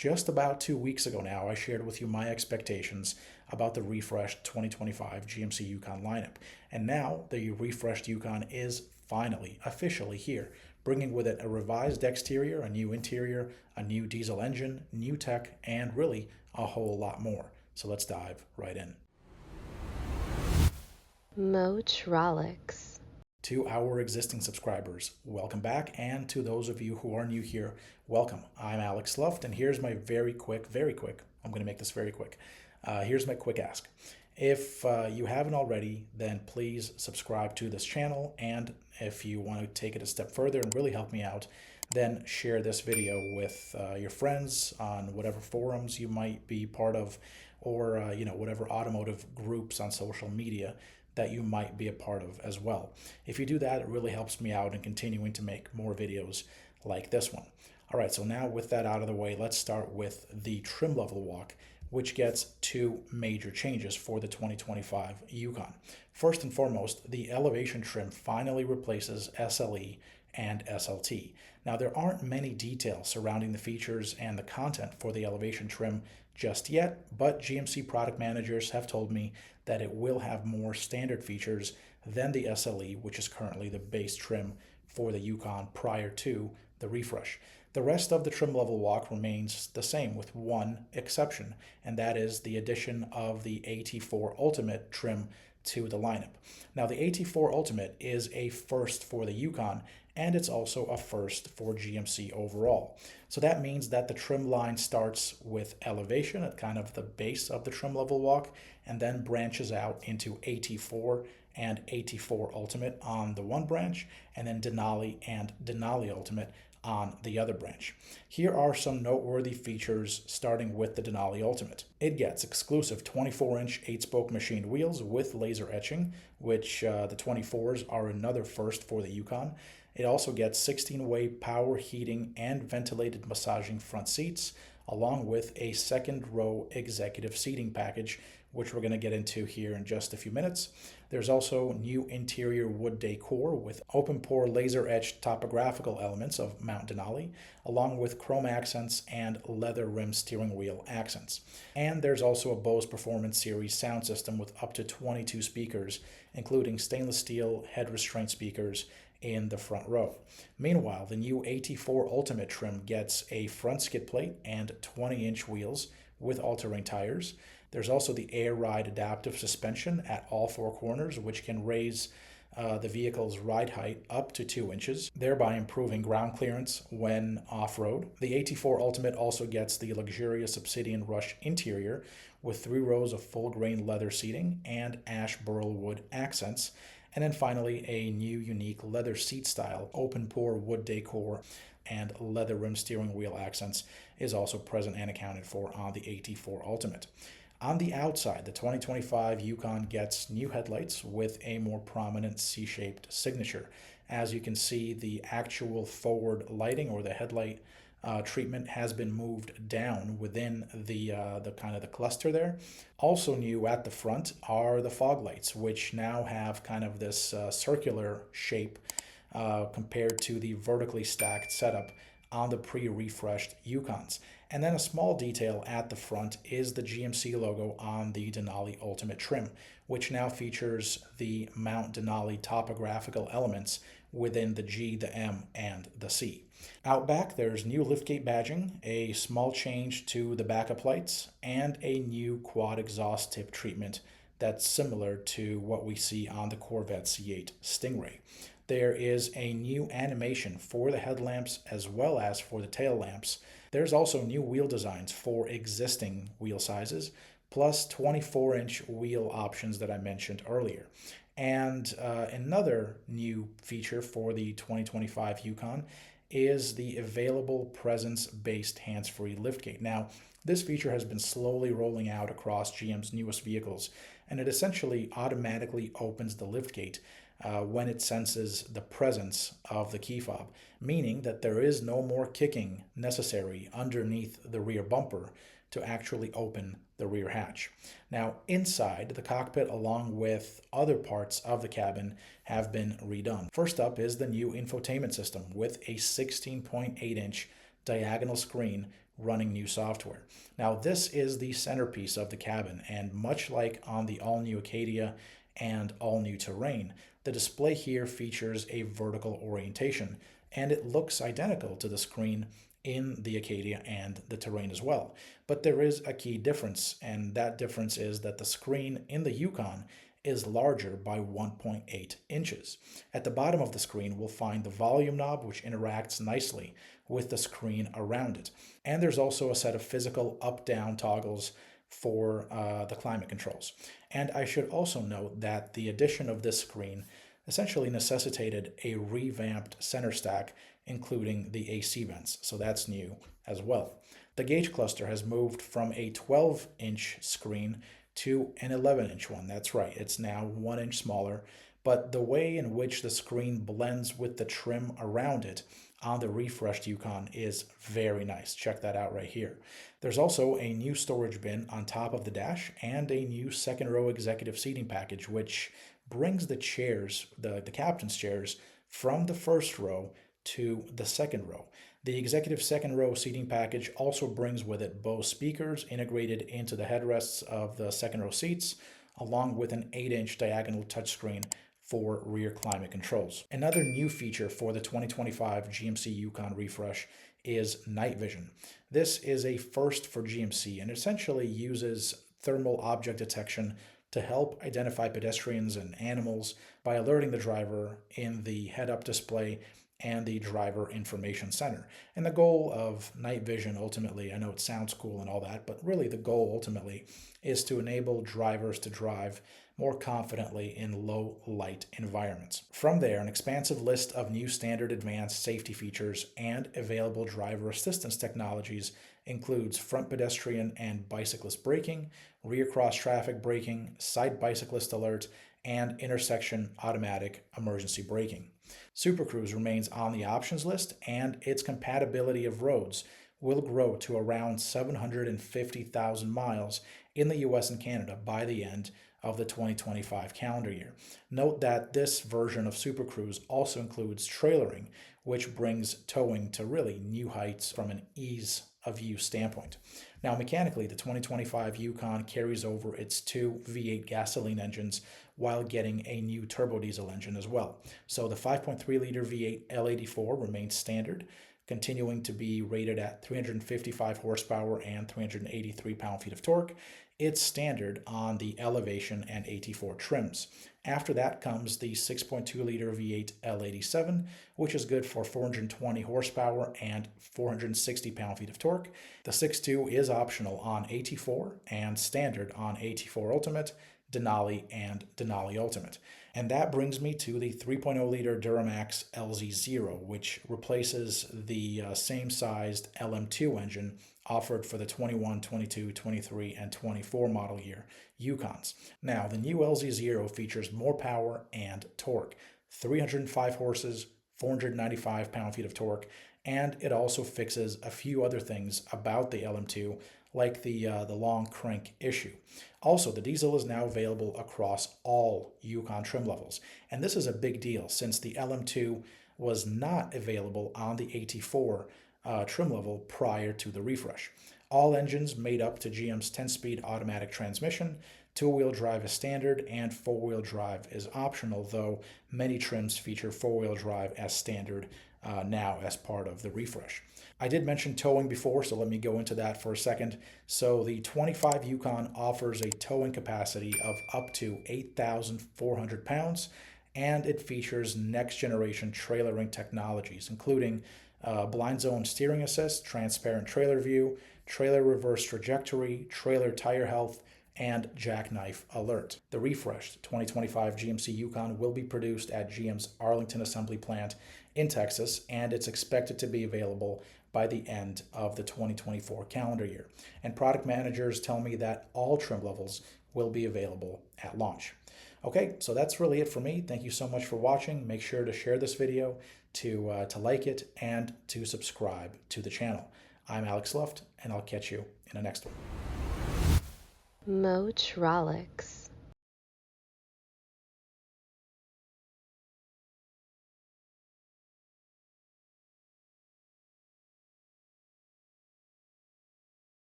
Just about 2 weeks ago now, I shared with you my expectations about the refreshed 2025 GMC Yukon lineup. And now the refreshed Yukon is finally, officially here, bringing with it a revised exterior, a new interior, a new diesel engine, new tech, and really a whole lot more. So let's dive right in. MOTROLIX. To our existing subscribers, welcome back, and to those of you who are new here, welcome. I'm Alex Luft, and here's my very quick, I'm going to make this very quick. Here's my quick ask. If you haven't already, then please subscribe to this channel, and if you want to take it a step further and really help me out, then share this video with your friends on whatever forums you might be part of, or whatever automotive groups on social media that you might be a part of as well. If you do that, it really helps me out in continuing to make more videos like this one. All right, so now with that out of the way, let's start with the trim level walk, which gets two major changes for the 2025 Yukon. First and foremost, the elevation trim finally replaces SLE and SLT. Now, there aren't many details surrounding the features and the content for the elevation trim just yet, but GMC product managers have told me that it will have more standard features than the SLE, which is currently the base trim for the Yukon prior to the refresh. The rest of the trim level walk remains the same with one exception, and that is the addition of the AT4 Ultimate trim to the lineup. Now, the AT4 Ultimate is a first for the Yukon, and it's also a first for GMC overall. So that means that the trim line starts with elevation at kind of the base of the trim level walk, and then branches out into AT4 and AT4 Ultimate on the one branch, and then Denali and Denali Ultimate on the other branch. Here are some noteworthy features, starting with the Denali Ultimate. It gets exclusive 24-inch 8-spoke machined wheels with laser etching, which the 24s are another first for the Yukon. It also gets 16-way power heating and ventilated massaging front seats, along with a second row executive seating package, which we're going to get into here in just a few minutes. There's also new interior wood decor with open pore laser etched topographical elements of Mount Denali, along with chrome accents and leather rim steering wheel accents. And there's also a Bose Performance Series sound system with up to 22 speakers, including stainless steel head restraint speakers in the front row. Meanwhile, the new AT4 Ultimate trim gets a front skid plate and 20-inch wheels with all-terrain tires. There's also the Air Ride adaptive suspension at all four corners, which can raise the vehicle's ride height up to 2 inches, thereby improving ground clearance when off-road. The AT4 Ultimate also gets the luxurious Obsidian Rush interior with 3 rows of full-grain leather seating and ash burl wood accents. And then finally, a new unique leather seat style, open pore wood decor, and leather rim steering wheel accents is also present and accounted for on the AT4 Ultimate. On the outside, the 2025 Yukon gets new headlights with a more prominent C-shaped signature. As you can see, the actual forward lighting or the headlight treatment has been moved down within the kind of the cluster there. Also new at the front are the fog lights, which now have kind of this circular shape compared to the vertically stacked setup on the pre-refreshed Yukons. And then a small detail at the front is the GMC logo on the Denali Ultimate trim, which now features the Mount Denali topographical elements within the G, the M, and the C. Out back, there's new liftgate badging, a small change to the backup lights, and a new quad exhaust tip treatment that's similar to what we see on the Corvette C8 Stingray. There is a new animation for the headlamps as well as for the tail lamps. There's also new wheel designs for existing wheel sizes, plus 24-inch wheel options that I mentioned earlier. And another new feature for the 2025 Yukon is the available presence-based hands-free liftgate. Now, this feature has been slowly rolling out across GM's newest vehicles, and it essentially automatically opens the liftgate when it senses the presence of the key fob, meaning that there is no more kicking necessary underneath the rear bumper to actually open the rear hatch. Now, inside, the cockpit along with other parts of the cabin have been redone. First up is the new infotainment system with a 16.8-inch diagonal screen running new software. Now, this is the centerpiece of the cabin, and much like on the all-new Acadia and all-new Terrain, the display here features a vertical orientation, and it looks identical to the screen in the Acadia and the Terrain as well. But there is a key difference, and that difference is that the screen in the Yukon is larger by 1.8 inches. At the bottom of the screen, we'll find the volume knob, which interacts nicely with the screen around it. And there's also a set of physical up-down toggles for the climate controls. And I should also note that the addition of this screen essentially necessitated a revamped center stack, including the AC vents, so that's new as well. The gauge cluster has moved from a 12-inch screen to an 11-inch one. That's right, it's now 1 inch smaller, but the way in which the screen blends with the trim around it on the refreshed Yukon is very nice. Check that out right here. There's also a new storage bin on top of the dash and a new second row executive seating package, which brings the chairs, the captain's chairs, from the first row to the second row. The executive second row seating package also brings with it Bose speakers integrated into the headrests of the second row seats, along with an 8-inch diagonal touchscreen for rear climate controls. Another new feature for the 2025 GMC Yukon refresh is night vision. This is a first for GMC and essentially uses thermal object detection to help identify pedestrians and animals by alerting the driver in the head-up display and the driver information center. And the goal of night vision ultimately, I know it sounds cool and all that, but really the goal ultimately is to enable drivers to drive more confidently in low light environments. From there, an expansive list of new standard advanced safety features and available driver assistance technologies includes front pedestrian and bicyclist braking, rear cross traffic braking, side bicyclist alert, and intersection automatic emergency braking. Super Cruise remains on the options list, and its compatibility of roads will grow to around 750,000 miles in the US and Canada by the end of the 2025 calendar year. Note that this version of Super Cruise also includes trailering, which brings towing to really new heights from an ease of use standpoint. Now, mechanically, the 2025 Yukon carries over its two V8 gasoline engines while getting a new turbodiesel engine as well. So the 5.3-liter V8 L84 remains standard, continuing to be rated at 355 horsepower and 383 pound-feet of torque. It's standard on the Elevation and AT4 trims. After that comes the 6.2-liter V8 L87, which is good for 420 horsepower and 460 pound-feet of torque. The 6.2 is optional on AT4 and standard on AT4 Ultimate, Denali, and Denali Ultimate. And that brings me to the 3.0-liter Duramax LZ0, which replaces the same-sized LM2 engine offered for the 21, 22, 23, and 24 model year Yukons. Now, the new LZ0 features more power and torque, 305 horses, 495 pound-feet of torque, and it also fixes a few other things about the LM2, like the long crank issue. Also, the diesel is now available across all Yukon trim levels, and this is a big deal since the LM2 was not available on the AT4 trim level prior to the refresh. All engines made up to GM's 10-speed automatic transmission. Two-wheel drive is standard and four-wheel drive is optional, though many trims feature four-wheel drive as standard now as part of the refresh. I did mention towing before, so let me go into that for a second. So the 25 Yukon offers a towing capacity of up to 8,400 pounds, and it features next-generation trailering technologies, including blind zone steering assist, transparent trailer view, trailer reverse trajectory, trailer tire health, and jackknife alert. The refreshed 2025 GMC Yukon will be produced at GM's Arlington assembly plant in Texas, and it's expected to be available by the end of the 2024 calendar year. And product managers tell me that all trim levels will be available at launch. Okay, so that's really it for me. Thank you so much for watching. Make sure to share this video, to like it, and to subscribe to the channel. I'm Alex Luft, and I'll catch you in the next one. MOTROLIX.